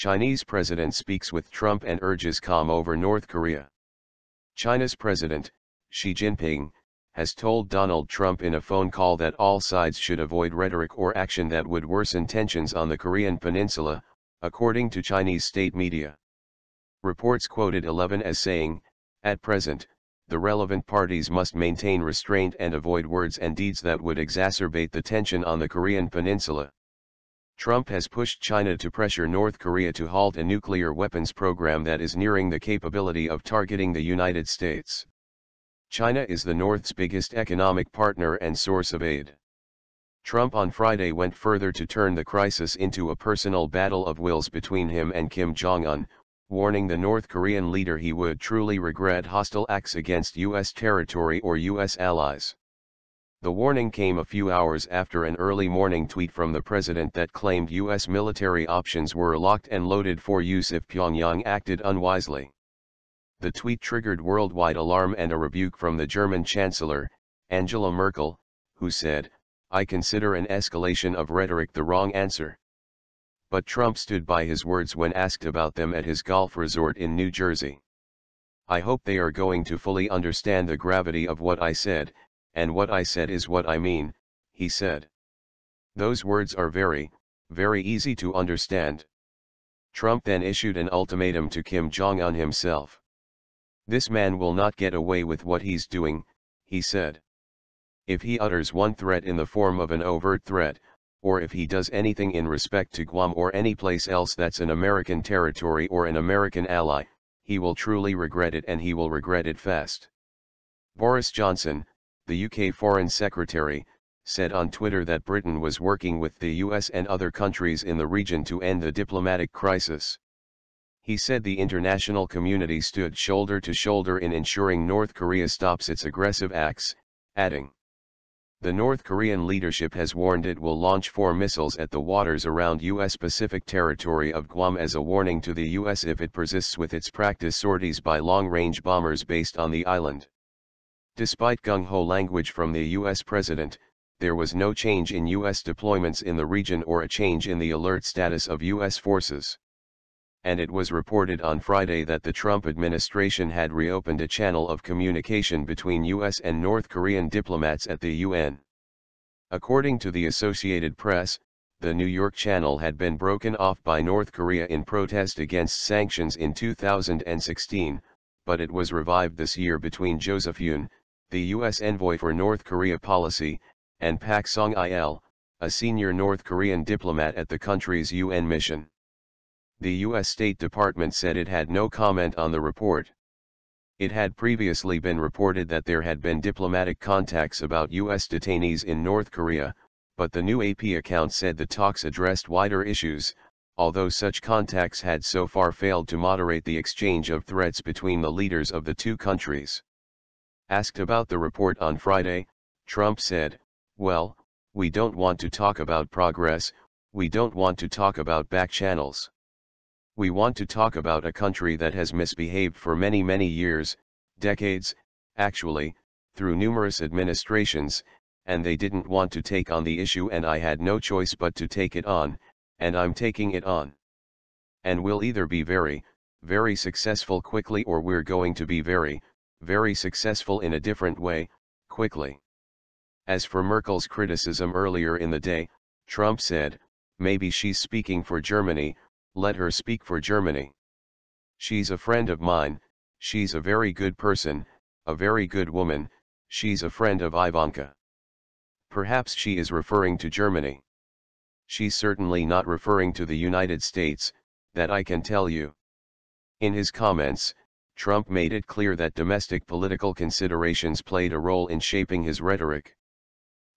Chinese president speaks with Trump and urges calm over North Korea. China's president, Xi Jinping, has told Donald Trump in a phone call that all sides should avoid rhetoric or action that would worsen tensions on the Korean peninsula, according to Chinese state media. Reports quoted 11 as saying, "At present, the relevant parties must maintain restraint and avoid words and deeds that would exacerbate the tension on the Korean peninsula." Trump has pushed China to pressure North Korea to halt a nuclear weapons program that is nearing the capability of targeting the United States. China is the North's biggest economic partner and source of aid. Trump on Friday went further to turn the crisis into a personal battle of wills between him and Kim Jong-un, warning the North Korean leader he would truly regret hostile acts against U.S. territory or U.S. allies. The warning came a few hours after an early morning tweet from the president that claimed U.S. military options were locked and loaded for use if Pyongyang acted unwisely. The tweet triggered worldwide alarm and a rebuke from the German Chancellor, Angela Merkel, who said, "I consider an escalation of rhetoric the wrong answer." But Trump stood by his words when asked about them at his golf resort in New Jersey. "I hope they are going to fully understand the gravity of what I said, and what I said is what I mean," he said. "Those words are very, very easy to understand." Trump then issued an ultimatum to Kim Jong-un himself. "This man will not get away with what he's doing," he said. "If he utters one threat in the form of an overt threat, or if he does anything in respect to Guam or any place else that's an American territory or an American ally, he will truly regret it, and he will regret it fast." Boris Johnson, the UK Foreign Secretary, said on Twitter that Britain was working with the US and other countries in the region to end the diplomatic crisis. He said the international community stood shoulder to shoulder in ensuring North Korea stops its aggressive acts, adding, "The North Korean leadership has warned it will launch 4 missiles at the waters around U.S. Pacific territory of Guam as a warning to the U.S. if it persists with its practice sorties by long-range bombers based on the island." Despite gung-ho language from the U.S. president, there was no change in U.S. deployments in the region or a change in the alert status of U.S. forces. And it was reported on Friday that the Trump administration had reopened a channel of communication between U.S. and North Korean diplomats at the UN. According to the Associated Press, the New York channel had been broken off by North Korea in protest against sanctions in 2016, but it was revived this year between Joseph Yun, the U.S. envoy for North Korea policy, and Pak Song-il, a senior North Korean diplomat at the country's UN mission. The U.S. State Department said it had no comment on the report. It had previously been reported that there had been diplomatic contacts about U.S. detainees in North Korea, but the new AP account said the talks addressed wider issues, although such contacts had so far failed to moderate the exchange of threats between the leaders of the two countries. Asked about the report on Friday, Trump said, "Well, we don't want to talk about progress, we don't want to talk about back channels. We want to talk about a country that has misbehaved for many, many years, decades, actually, through numerous administrations, and they didn't want to take on the issue, and I had no choice but to take it on, and I'm taking it on. And we'll either be very, very successful quickly, or we're going to be very, very successful in a different way, quickly." As for Merkel's criticism earlier in the day, Trump said, "Maybe she's speaking for Germany, let her speak for Germany. She's a friend of mine, she's a very good person, a very good woman, she's a friend of Ivanka. Perhaps she is referring to Germany. She's certainly not referring to the United States, that I can tell you." In his comments, Trump made it clear that domestic political considerations played a role in shaping his rhetoric.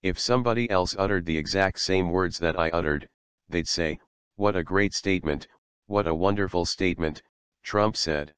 "If somebody else uttered the exact same words that I uttered, they'd say, 'What a great statement, what a wonderful statement,'" Trump said.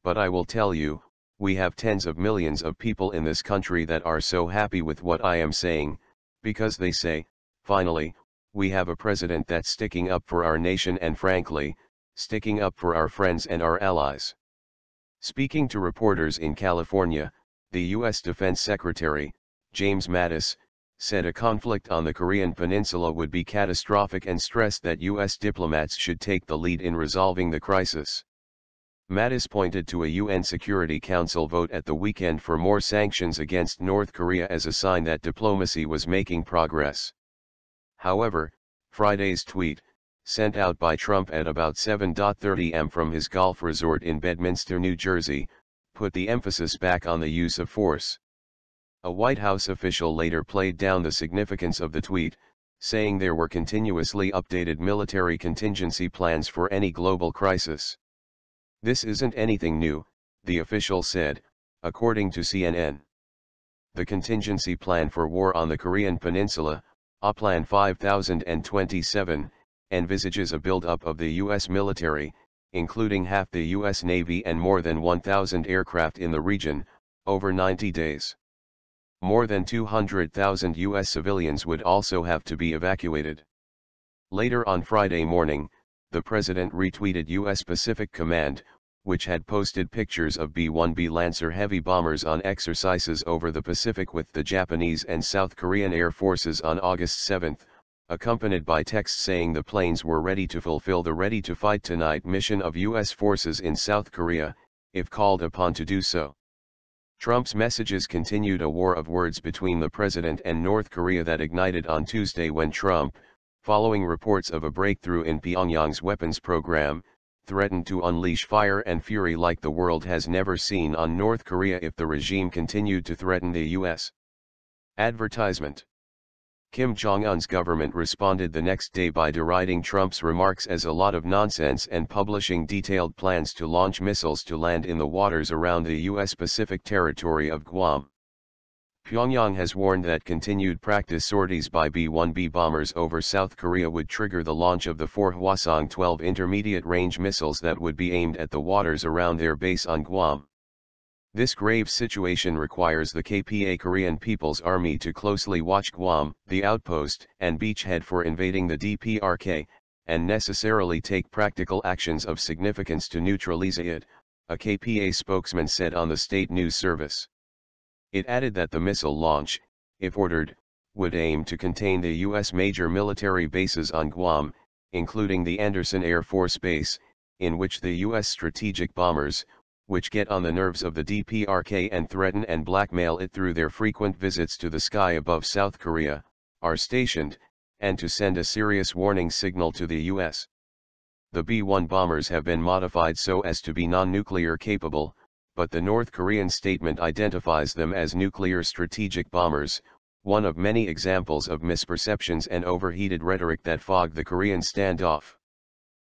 "But I will tell you, we have tens of millions of people in this country that are so happy with what I am saying, because they say, finally, we have a president that's sticking up for our nation and, frankly, sticking up for our friends and our allies." Speaking to reporters in California, the U.S. Defense Secretary, James Mattis, said a conflict on the Korean peninsula would be catastrophic and stressed that U.S. diplomats should take the lead in resolving the crisis. Mattis pointed to a UN Security Council vote at the weekend for more sanctions against North Korea as a sign that diplomacy was making progress. However, Friday's tweet, sent out by Trump at about 7:30 am from his golf resort in Bedminster, New Jersey, put the emphasis back on the use of force. A White House official later played down the significance of the tweet, saying there were continuously updated military contingency plans for any global crisis. This isn't anything new, the official said, according to CNN. The contingency plan for war on the Korean peninsula, Plan 5027, envisages a buildup of the U.S. military, including half the U.S. Navy and more than 1,000 aircraft in the region, over 90 days. More than 200,000 U.S. civilians would also have to be evacuated. Later on Friday morning, the president retweeted U.S. Pacific Command, which had posted pictures of B-1B Lancer heavy bombers on exercises over the Pacific with the Japanese and South Korean Air Forces on August 7, accompanied by text saying the planes were ready to fulfill the Ready to Fight Tonight mission of U.S. forces in South Korea, if called upon to do so. Trump's messages continued a war of words between the president and North Korea that ignited on Tuesday when Trump, following reports of a breakthrough in Pyongyang's weapons program, threatened to unleash fire and fury like the world has never seen on North Korea if the regime continued to threaten the U.S. Advertisement. Kim Jong-un's government responded the next day by deriding Trump's remarks as a lot of nonsense and publishing detailed plans to launch missiles to land in the waters around the U.S. Pacific territory of Guam. Pyongyang has warned that continued practice sorties by B-1B bombers over South Korea would trigger the launch of the 4 Hwasong-12 intermediate-range missiles that would be aimed at the waters around their base on Guam. This grave situation requires the KPA Korean People's Army to closely watch Guam, the outpost and beachhead for invading the DPRK, and necessarily take practical actions of significance to neutralize it, a KPA spokesman said on the state news service. It added that the missile launch, if ordered, would aim to contain the U.S. major military bases on Guam, including the Andersen Air Force Base, in which the U.S. strategic bombers, which get on the nerves of the DPRK and threaten and blackmail it through their frequent visits to the sky above South Korea, are stationed, and to send a serious warning signal to the U.S. The B-1 bombers have been modified so as to be non-nuclear capable, but the North Korean statement identifies them as nuclear strategic bombers, one of many examples of misperceptions and overheated rhetoric that fog the Korean standoff.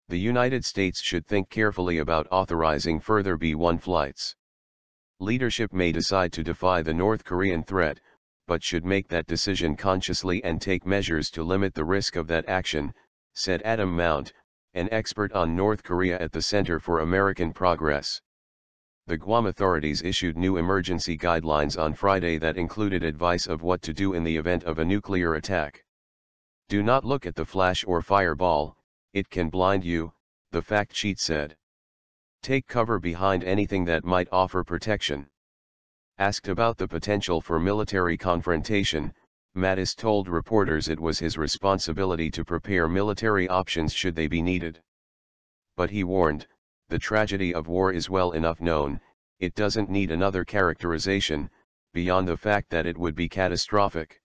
The United States should think carefully about authorizing further B-1 flights. Leadership may decide to defy the North Korean threat, but should make that decision consciously and take measures to limit the risk of that action, said Adam Mount, an expert on North Korea at the Center for American Progress. The Guam authorities issued new emergency guidelines on Friday that included advice of what to do in the event of a nuclear attack. Do not look at the flash or fireball, it can blind you, the fact sheet said. Take cover behind anything that might offer protection. Asked about the potential for military confrontation, Mattis told reporters it was his responsibility to prepare military options should they be needed. But he warned, the tragedy of war is well enough known, it doesn't need another characterization, beyond the fact that it would be catastrophic.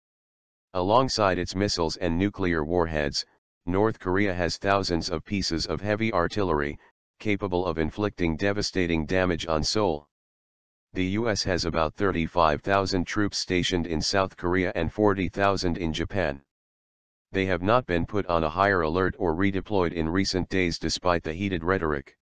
Alongside its missiles and nuclear warheads, North Korea has thousands of pieces of heavy artillery, capable of inflicting devastating damage on Seoul. The U.S. has about 35,000 troops stationed in South Korea and 40,000 in Japan. They have not been put on a higher alert or redeployed in recent days despite the heated rhetoric.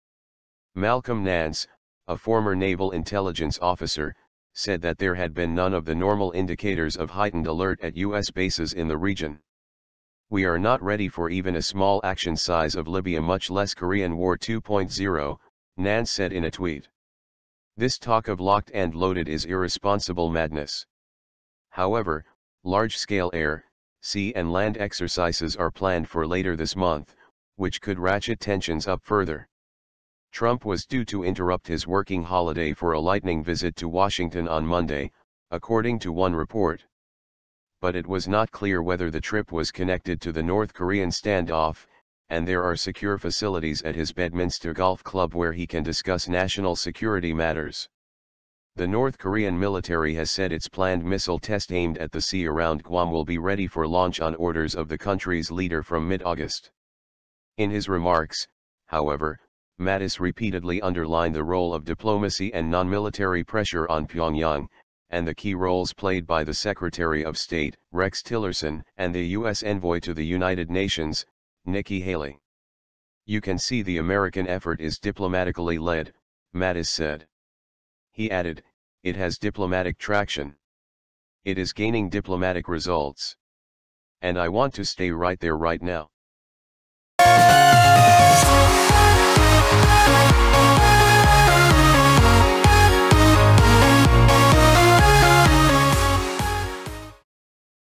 Malcolm Nance, a former naval intelligence officer, said that there had been none of the normal indicators of heightened alert at U.S. bases in the region. We are not ready for even a small action size of Libya, much less Korean War 2.0, Nance said in a tweet. This talk of locked and loaded is irresponsible madness. However, large-scale air, sea and land exercises are planned for later this month, which could ratchet tensions up further. Trump was due to interrupt his working holiday for a lightning visit to Washington on Monday, according to one report. but it was not clear whether the trip was connected to the North Korean standoff, and there are secure facilities at his Bedminster Golf Club where he can discuss national security matters. The North Korean military has said its planned missile test aimed at the sea around Guam will be ready for launch on orders of the country's leader from mid-August. In his remarks, however, Mattis repeatedly underlined the role of diplomacy and non-military pressure on Pyongyang, and the key roles played by the Secretary of State, Rex Tillerson, and the U.S. envoy to the United Nations, Nikki Haley. "You can see the American effort is diplomatically led," Mattis said. He added, "It has diplomatic traction. It is gaining diplomatic results. And I want to stay right there right now."